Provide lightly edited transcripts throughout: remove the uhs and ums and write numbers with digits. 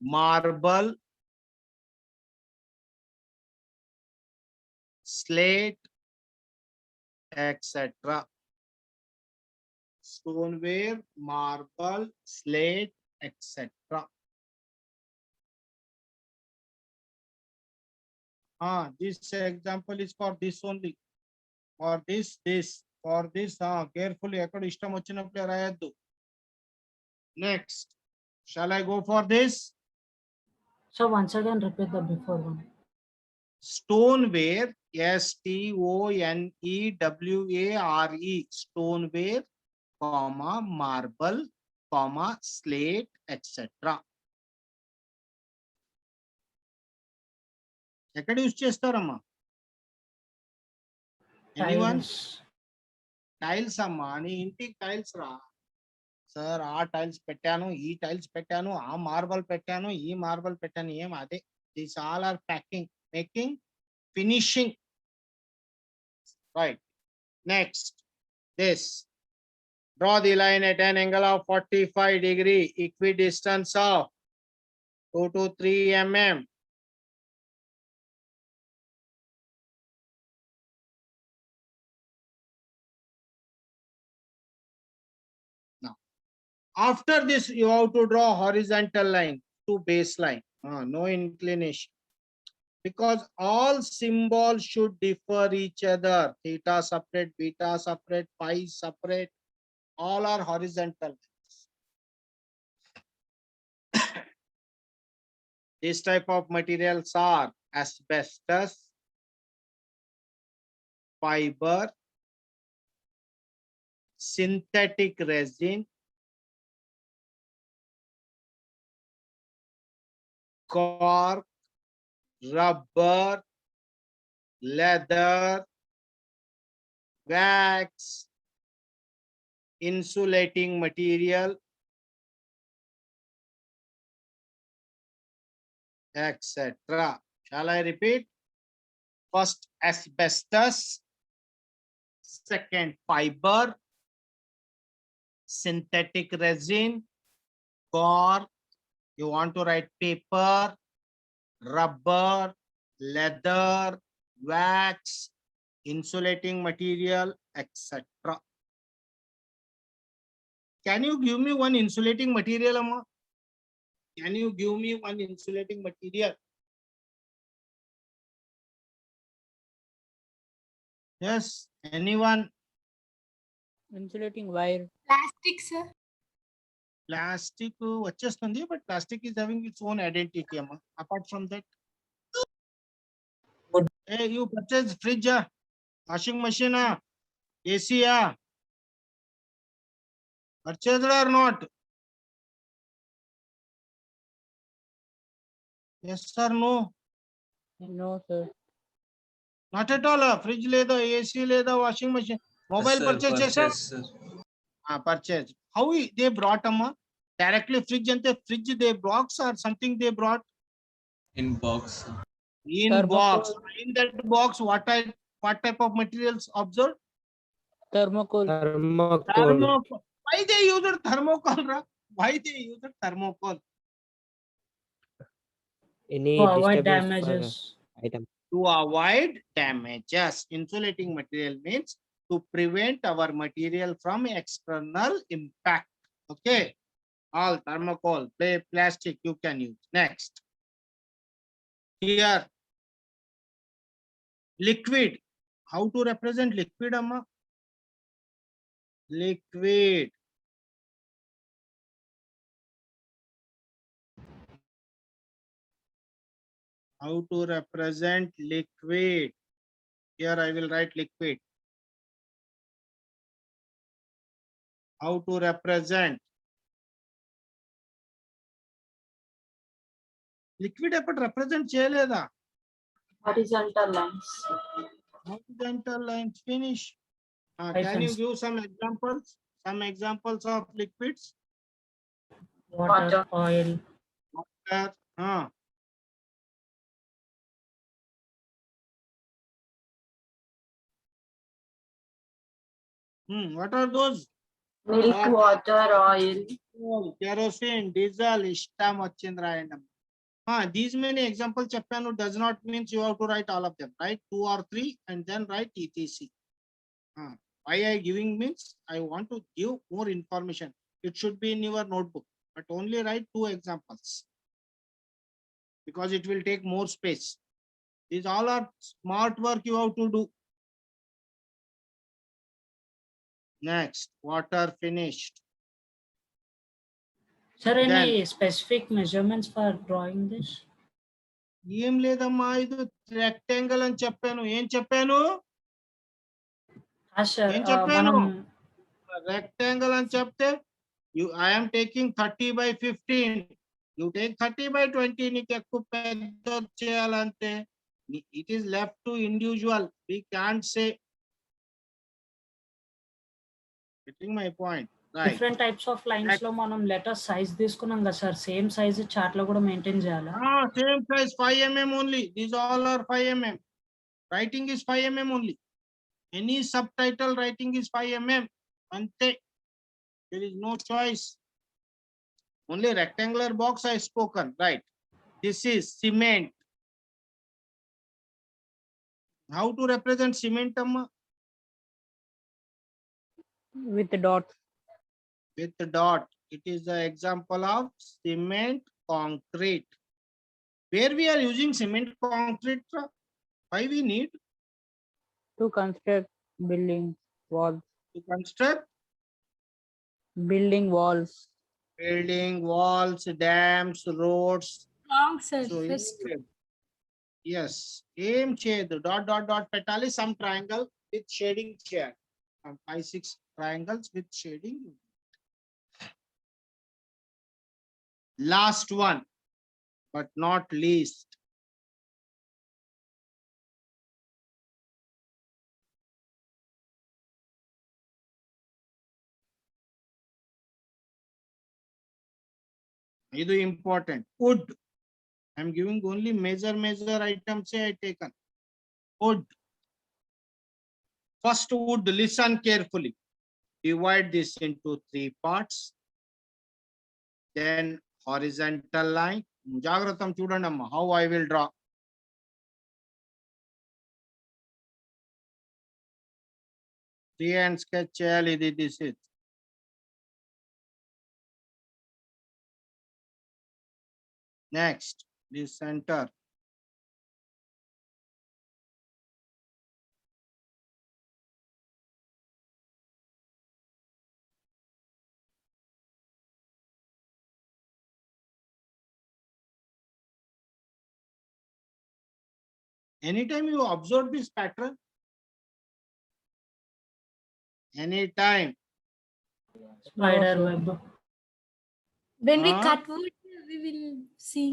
marble, slate, etc. Stoneware, marble, slate, etc. This example is for this only. For this, for this, carefully. Next, shall I go for this? So once again repeat the before one. Stoneware, STONEWARE, stoneware, comma, marble, comma, slate, etc. ఎక్కడ use చేస్తారమ్మా? Anyone? Tiles అమ్మా, నీ ఇంటికి tiles రా sir. ఆ tiles పెట్టాను, ఈ tiles పెట్టాను, ఆ మార్బల్ పెట్టాను, ఈ మార్బల్ పెట్టాను, ఏం అదే. These all are packing, making, finishing. Right. Next, this. Draw the line at an angle of 45 degree, equidistance of 2 to 3 mm. Now, after this, you have to draw horizontal line to baseline. No inclination. Because all symbols should differ each other. Theta separate, beta separate, pi separate. All are horizontal. This type of materials are asbestos, fiber, synthetic resin, cork, rubber, leather, wax, insulating material, etc. Shall I repeat? First, asbestos. Second, fiber, synthetic resin, cork, you want to write paper, rubber, leather, wax, insulating material, etc. Can you give me one insulating material, Amma? Can you give me one insulating material? Yes, anyone? Insulating wire. Plastic, sir. Plastic vachestundi, but plastic is having its own identity, Amma. Apart from that, hey, you purchase fridge, washing machine, AC, purchased or not? Yes or no? No, sir. Not at all. Fridge లేదా, AC లేదా, washing machine, mobile purchase చేసా? Purchase. How they brought, Amma? Directly fridge ante fridge they box or something they brought? In box. In Thermocol. box. In that box, what type of materials observed? Thermocol. Thermocol. Why they used thermocol, ra? Why they used thermocol? Any To avoid disturbance for damages. item. To avoid damages. Insulating material means to prevent our material from external impact. Okay. All thermocol, plastic you can use. Next. Here. Liquid. How to represent liquid, Amma? Liquid. How to represent liquid? Here I will write liquid. How to represent? Liquid eppadu represent cheyaleda? Horizontal lines. Horizontal lines, finish. Can you Hyphens. give some examples? Some examples of liquids? Water, oil. Water. What are those? Milk, water, oil. Kerosene, diesel, ishtam vachindra. These many examples చెప్పాను does not means you have to write all of them. Write 2 or 3 and then write etc. Why I giving means I want to give more information. It should be in your notebook, but only write 2 examples because it will take more space. These all are smart work you have to do. Next, water finished. Sir, Then any specific measurements for drawing this? ఏం లేదమ్మా, ఇది rectangle అని చెప్పాను. ఏం చెప్పాను? Sir, ఏం చెప్పాను? manam rectangle అని చెప్తే I am taking 30 by 15. You take 30 by 20. నీకు ఎక్కువ పెద్ద చేయాలంటే it is left to individual. We can't say. Getting my point, right? different types of lines లో మనం లెటర్ సైజ్ తీసుకున్నాం కదా సార్, సేమ్ సైజ్ చార్ట్ లో కూడా మెయింటైన్ చేయాలా? Same size, 5 mm only. These all are 5 mm. Writing is 5 mm only. Any subtitle writing is 5 mm. Ante. There is no choice. Only rectangular box I spoken, right? This is cement. How to represent cement, amma? With the dots. With the dot. It is the example of cement concrete. Where we are using cement concrete, why we need? To construct buildings, walls. To construct Building walls. building, walls, dams, roads. Long So surface. yes, aim chedu dot dot dot petali some triangle with shading chair. 5-6 triangles with shading. Last one, but not least. This is important. Wood. I am giving only major items. Say I taken. Wood. First wood. Listen carefully. Divide this into 3 parts. Then horizontal line. Jagratam chudandamma. How I will draw. Free-hand sketch cheyali. This is. Next, this center. Anytime you observe this pattern, anytime. Spider web. When we Huh? cut wood, we will see.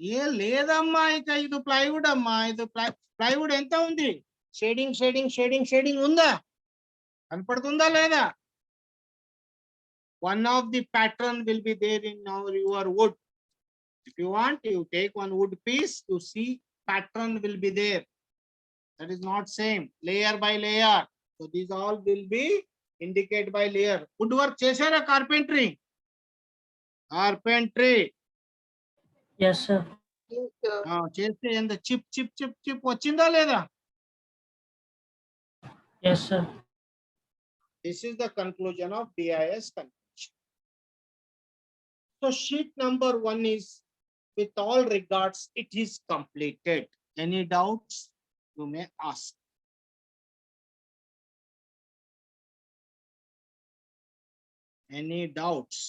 ఏ లేదమ్మా, ఇక ఇది plywood అమ్మా. ఇది plywood ఎంత ఉంది? Shading ఉందా? కనపడుతుందా లేదా? One of the pattern will be there in your wood. If you want, you take one wood piece, you see pattern will be there. That is not same, layer by layer. So these all will be indicated by layer. Woodwork chesara carpentry. Yes, sir. చేస్తే ఎంత chip వచ్చిందా లేదా? Yes, sir. This is the conclusion of BIS convention. So sheet number 1 is, with all regards, it is completed. Any doubts you may ask. Any doubts?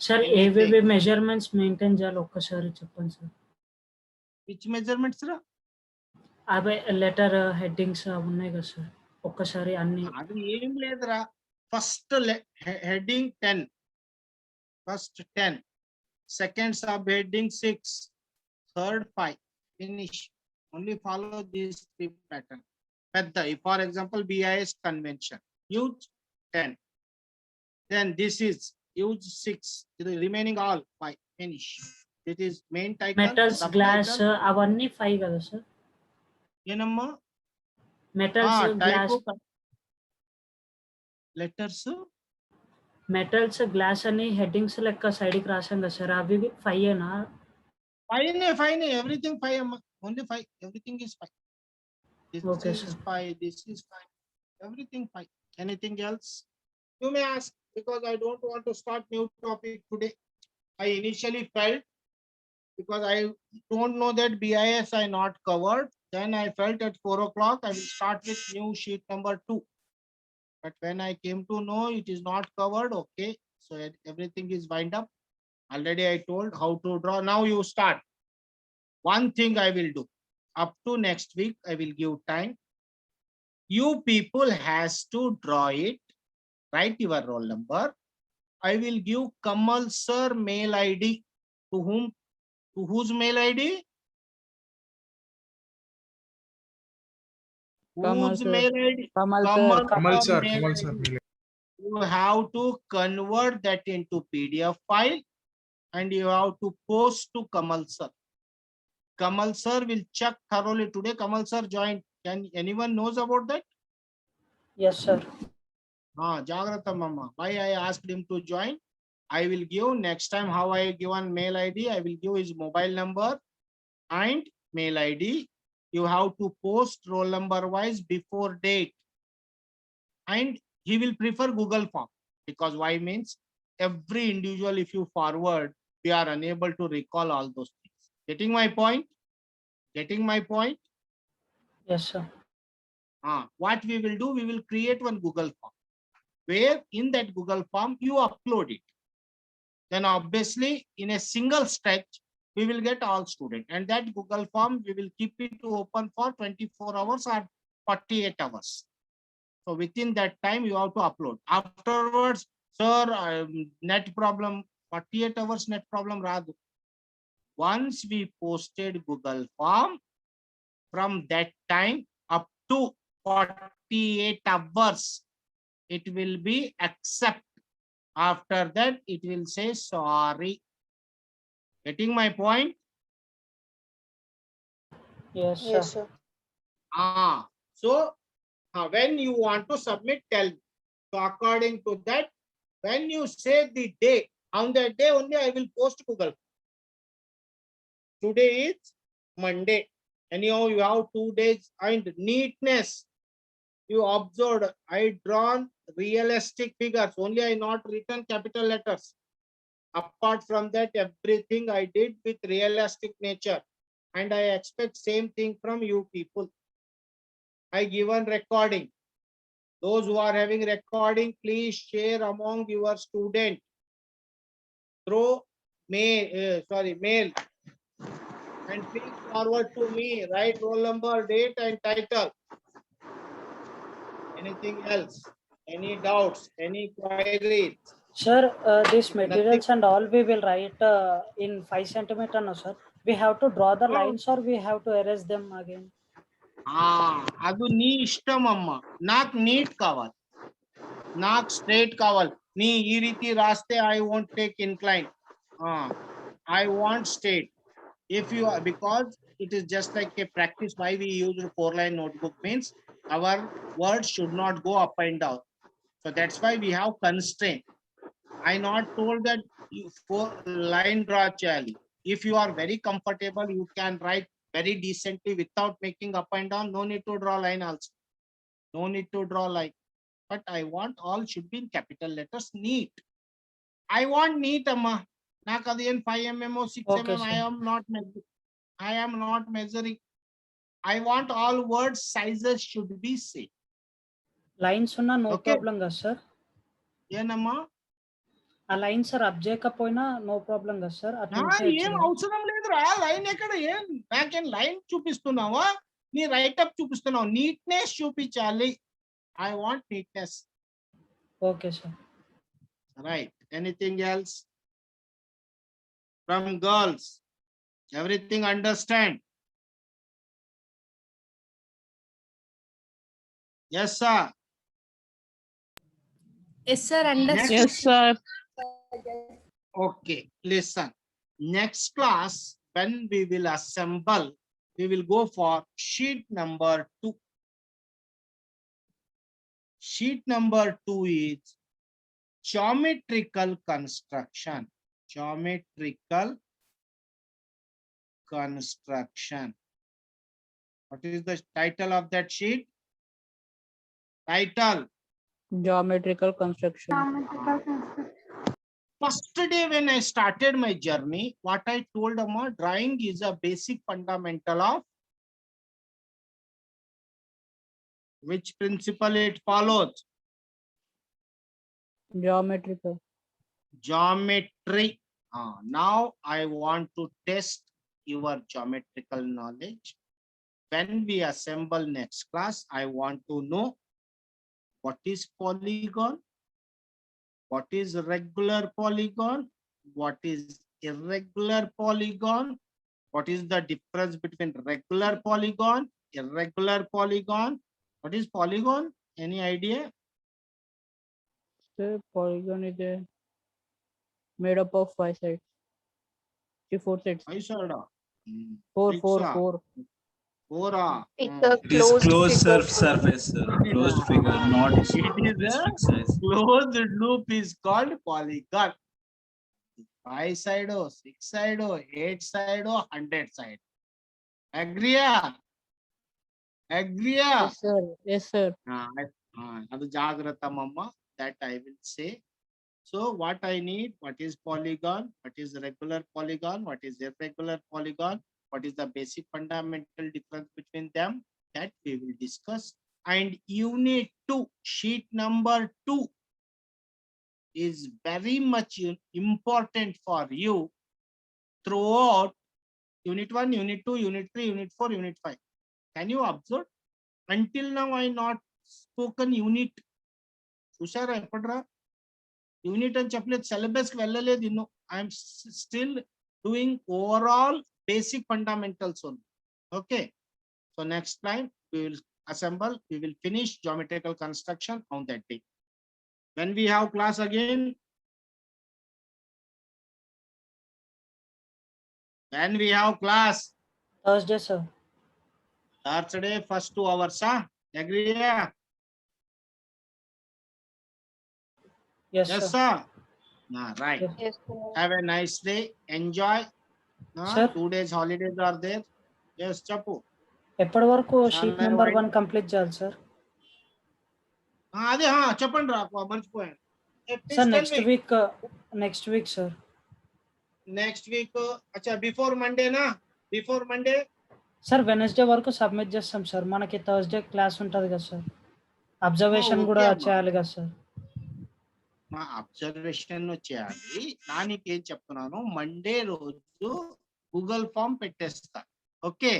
Sir ఏవేవి measurements maintain చేయాలి ఒక్కసారి చెప్పండి sir. Which measurements ra? Away letter headings ఉన్నాయి కదా sir, ఒక్కసారి అన్ని. అది ఏం లేదురా. First heading 10, first 10, second sub heading 6, third 5. Finish. Only follow these 3 pattern. పెద్ద, for example, BIS convention, use 10. Then this is use 6. The remaining all 5. Finish. It is main title. Metals, glass అవన్నీ 5 కదా sir? ಏನಮ್ಮ? Metals, glass, letters metals, glass అని headings లెక్క సైడ్‌కి రాసాం కదా sir! అవి 5 ఏనా? Fine, everything fine, amma. Only fine, everything is fine. This Okay, is sir. fine, this is fine, everything fine. Anything else? You may ask, because I don't want to start new topic today. I initially felt, because I don't know that BIS I not covered, then I felt at 4 o'clock I will start with new sheet number 2. But when I came to know it is not covered, okay, so everything is wind up. Already I told how to draw. Now you start. One thing I will do. Up to next week, I will give time. You people has to draw it. Write your roll number. I will give Kamal sir mail ID. To whom? To whose mail ID? Kamal Whose sir. mail ID? Kamal sir. Kamal sir, mail Kamal sir. ID. You have to convert that into PDF file and you have to post to Kamal sir. Kamal sir will check thoroughly today. Kamal sir joined. Can anyone knows about that? Yes sir. Jagrata mama. Why I asked him to join? I will give next time how I given mail ID. I will give his mobile number and mail ID. You have to post roll number wise before date. And he will prefer Google Form, because why means every individual, if you forward, we are unable to recall all those things. Getting my point? Getting my point? Yes sir. What we will do, we will create one Google form, where in that Google form you upload it. Then obviously in a single stretch, we will get all students, and that Google form, we will keep it open for 24 hours or 48 hours. So within that time, you have to upload. Afterwards, sir, net problem, 48 hours net problem radu. Once we posted Google form, from that time up to 48 hours, it will be accept. After that, it will say sorry. Getting my point? Yes sir. So when you want to submit, tell me. So according to that, when you say the day, on that day only I will post Google. Today is Monday. Anyhow, you have 2 days. And neatness, you observed, I drawn realistic figures. Only I not written capital letters. Apart from that, everything I did with realistic nature. And I expect same thing from you people. I given recording. Those who are having recording, please share among your student through mail, and please forward to me. Write roll number, date, and title. Anything else? Any doubts? Any queries? Sir, these materials and all we will write in 5 centimeter, no sir? We have to draw the lines or we have to erase them again? ಅದು నీ ఇష్టం అమ్మ. నాకు neat కావాలి, నాకు straight కావాలి. నీ ఈ రీతి రాస్తే I won't take incline. I want straight. If you are, because it is just like a practice, why we use a 4-line notebook means our words should not go up and down. So that's why we have constraint. I not told that you 4-line draw chali. If you are very comfortable, you can write very decently without making up and down. No need to draw line also. No need to draw line. But I want all should be in capital letters, neat. I want neat, amma. నాకు అది 5 mm or 6 Okay, mm. sir. I am not measuring. I want all words sizes should be same. Lines ఉన్నా no Okay. problem కదా sir? ఏనమ్మా? ఆ line sir up చేయకపోయినా no problem కదా sir? అట్లా ఏం అవసరం లేదురా. లైన్ ఎక్కడ? ఏం నాకేం లైన్ చూపిస్తున్నావా? నీ రైట్ అప్ చూపిస్తున్నావు. నీట్నెస్ చూపించాలి. I want neatness. Okay sir. Right. Anything else? From girls, everything understand? Yes, sir. Yes, sir. Understand. Yes, sir. Okay, listen. Next class, when we will assemble, we will go for sheet number 2. Sheet number 2 is geometrical construction. Geometrical construction. What is the title of that sheet? Title. Geometrical construction. First day when I started my journey, what I told Amma, drawing is a basic fundamental of which principle it follows? Geometrical. Geometry. Now I want to test your geometrical knowledge. When we assemble next class, I want to know what is polygon, what is regular polygon, what is irregular polygon, what is the difference between regular polygon, irregular polygon. What is polygon? Any idea? The polygon is made up of 5 sides. 4 sides. I said. 4, Six, 4, ah. 4. Four. It's a It is closed figure. surface, sir. Closed figure, not It is specific size. closed loop is called polygon. 5 side, 6 side, 8 side, 100 side. Agree? Agree? Yes, sir. Yes, sir. Adu jagrata mamma, that I will say. So what I need, what is polygon, what is regular polygon, what is irregular polygon, what is the basic fundamental difference between them, that we will discuss. And unit 2, sheet number 2 is very much important for you throughout unit 1, unit 2, unit 3, unit 4, unit 5. Can you observe? Until now, I not spoken unit. చూసారా ఎప్పుడురా unit అని చెప్పలేదు, syllabus కి వెళ్ళలేదు ఇನ್ನು. I'm still doing overall basic fundamentals only. Okay, so next time we will assemble, we will finish geometrical construction on that day. When we have class again? When we have class? Thursday, sir. Thursday, first 2 hours, agree? Yes, Yes, sir. sir. Right. Yes, sir. Have a nice day. Enjoy. Sir. 2 days holidays are there. Yes, Chapu. ఎప్పటి వరకు sheet Sir, number why- 1 complete చేయాలి sir? అదే చెప్పండి రా, మర్చిపోయాను. Sir next week sir. Next week అచ్చా, before మండేనా? Before Monday sir Wednesday వరకు సబ్మిట్ చేస్తాం సార్. మనకి థర్స్డే క్లాస్ ఉంటుంది కదా సార్, అబ్జర్వేషన్ ఓకే కూడా అమ్మా. చేయాలి కదా సార్. మా అబ్జర్వేషన్ చేయాలి. దానికి ఏం చెప్తున్నాను, మండే రోజు గూగుల్ ఫామ్ పెట్టేస్తా. Okay,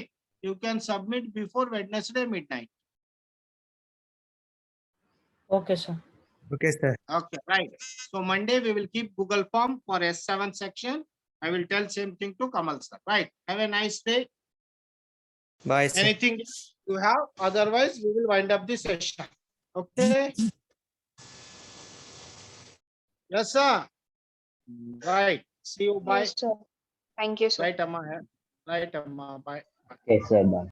you can submit before Wednesday midnight. Okay sir. Okay, sir. Okay, right. So Monday we will keep Google form for S7 section. I will tell same thing to Kamal sir. Right. Have a nice day. Bye, sir. Anything you have? Otherwise, we will wind up this session. Okay. Yes, sir. Right. See you. Bye. Yes, sir. Thank you, sir. Right, Amma. Right, Amma. Bye. Okay, sir. Bye.